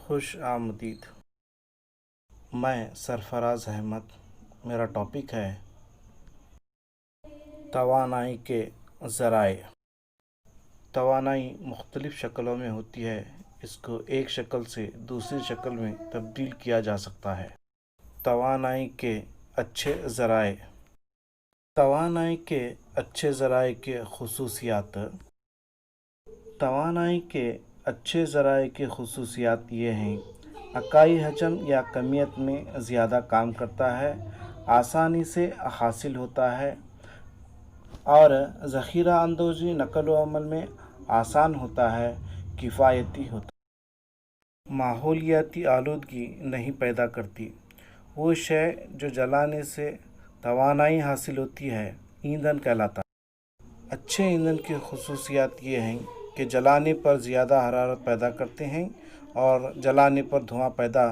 خوش آمدید۔ میں سرفراز احمد۔ میرا ٹاپک ہے توانائی کے ذرائع۔ توانائی مختلف شکلوں میں ہوتی ہے۔ اس کو ایک شکل سے دوسری شکل میں تبدیل کیا جا سکتا ہے۔ توانائی کے اچھے ذرائع۔ توانائی کے اچھے ذرائع کے خصوصیات۔ توانائی کے اچھے ذرائع کی خصوصیات یہ ہیں: اکائی حجم یا کمیت میں زیادہ کام کرتا ہے، آسانی سے حاصل ہوتا ہے اور ذخیرہ اندوزی نقل و حمل میں آسان ہوتا ہے، کفایتی ہوتا ہے، ماحولیاتی آلودگی نہیں پیدا کرتی۔ وہ شے جو جلانے سے توانائی حاصل ہوتی ہے ایندھن کہلاتا ہے۔ اچھے ایندھن کی خصوصیات یہ ہیں کہ جلانے پر زیادہ حرارت پیدا کرتے ہیں اور جلانے پر دھواں پیدا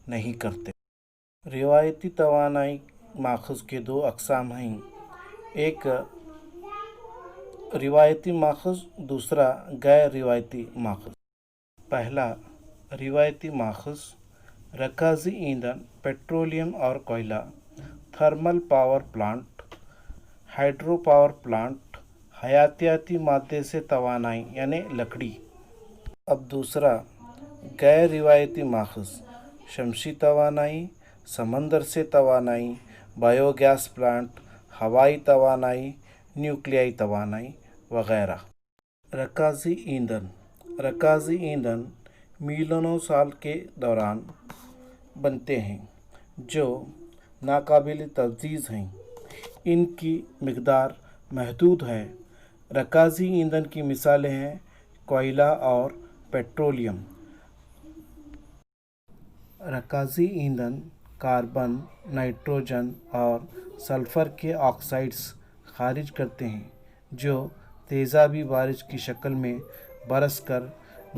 نہیں کرتے۔ روایتی توانائی ماخذ کے دو اقسام ہیں: ایک روایتی ماخذ، دوسرا غیر روایتی ماخذ۔ پہلا روایتی ماخذ: رکازی ایندھن، پیٹرولیم اور کوئلہ، thermal power plant, hydro power plant, حیاتیاتی مادے سے توانائی یعنی لکڑی۔ اب دوسرا غیر روایتی ماخذ: شمسی توانائی، سمندر سے توانائی، بایو گیس پلانٹ، ہوائی توانائی، نیوکلیائی توانائی وغیرہ۔ رکازی ایندھن۔ رکازی ایندھن ملینوں سال کے دوران بنتے ہیں جو ناقابل تجدید ہیں۔ ان کی مقدار محدود ہے۔ رکازی ایندھن کی مثالیں ہیں کوئلہ اور پیٹرولیم۔ رکازی ایندھن کاربن، نائٹروجن اور سلفر کے آکسائڈز خارج کرتے ہیں جو تیزابی بارش کی شکل میں برس کر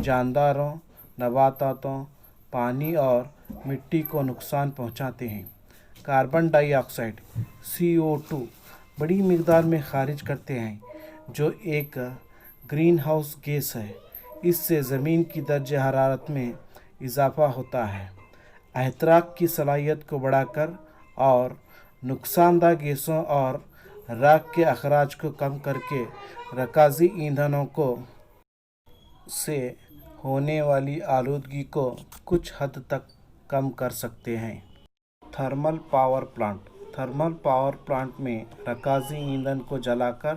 جانداروں، نباتاتوں، پانی اور مٹی کو نقصان پہنچاتے ہیں۔ کاربن ڈائی آکسائڈ CO2 بڑی مقدار میں خارج کرتے ہیں جو ایک گرین ہاؤس گیس ہے۔ اس سے زمین کی درجہ حرارت میں اضافہ ہوتا ہے، احتراق کی صلاحیت کو بڑھا کر اور نقصان دہ گیسوں اور راکھ کے اخراج کو کم کر کے رکازی ایندھنوں سے ہونے والی آلودگی کو کچھ حد تک کم کر سکتے ہیں۔ Thermal power plant. Thermal power plant میں رکازی ایندھن کو جلا کر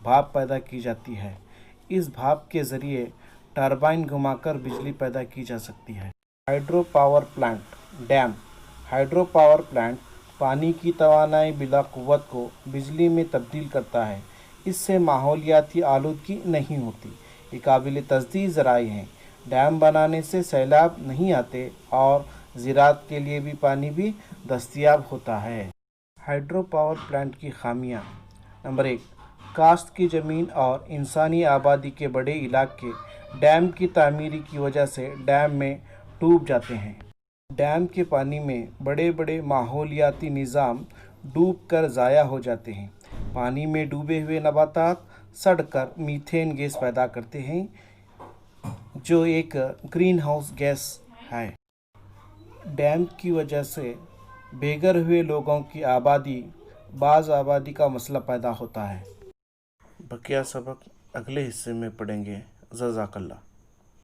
بھاپ پیدا کی جاتی ہے۔ اس بھاپ کے ذریعے ٹربائن گھما کر بجلی پیدا کی جا سکتی ہے۔ Hydro power plant. Dam. Hydro power plant پانی کی توانائی بلا قوت کو بجلی میں تبدیل کرتا ہے۔ اس سے ماحولیاتی آلودگی نہیں ہوتی۔ یہ قابل تجدید ذرائع ہیں۔ ڈیم بنانے سے سیلاب نہیں آتے اور زراعت کے لیے پانی بھی دستیاب ہوتا ہے۔ ہائیڈرو پاور پلانٹ کی خامیاں: نمبر 1، کاشت کی زمین اور انسانی آبادی کے بڑے علاقے ڈیم کی تعمیر کی وجہ سے ڈیم میں ڈوب جاتے ہیں۔ ڈیم کے پانی میں بڑے بڑے ماحولیاتی نظام ڈوب کر ضائع ہو جاتے ہیں۔ پانی میں ڈوبے ہوئے نباتات سڑ کر میتھین گیس پیدا کرتے ہیں جو ایک گرین ہاؤس گیس ہے۔ ڈیم کی وجہ سے بے گھر ہوئے لوگوں کی بعض آبادی کا مسئلہ پیدا ہوتا ہے۔ بقیہ سبق اگلے حصے میں پڑھیں گے۔ جزاک اللہ۔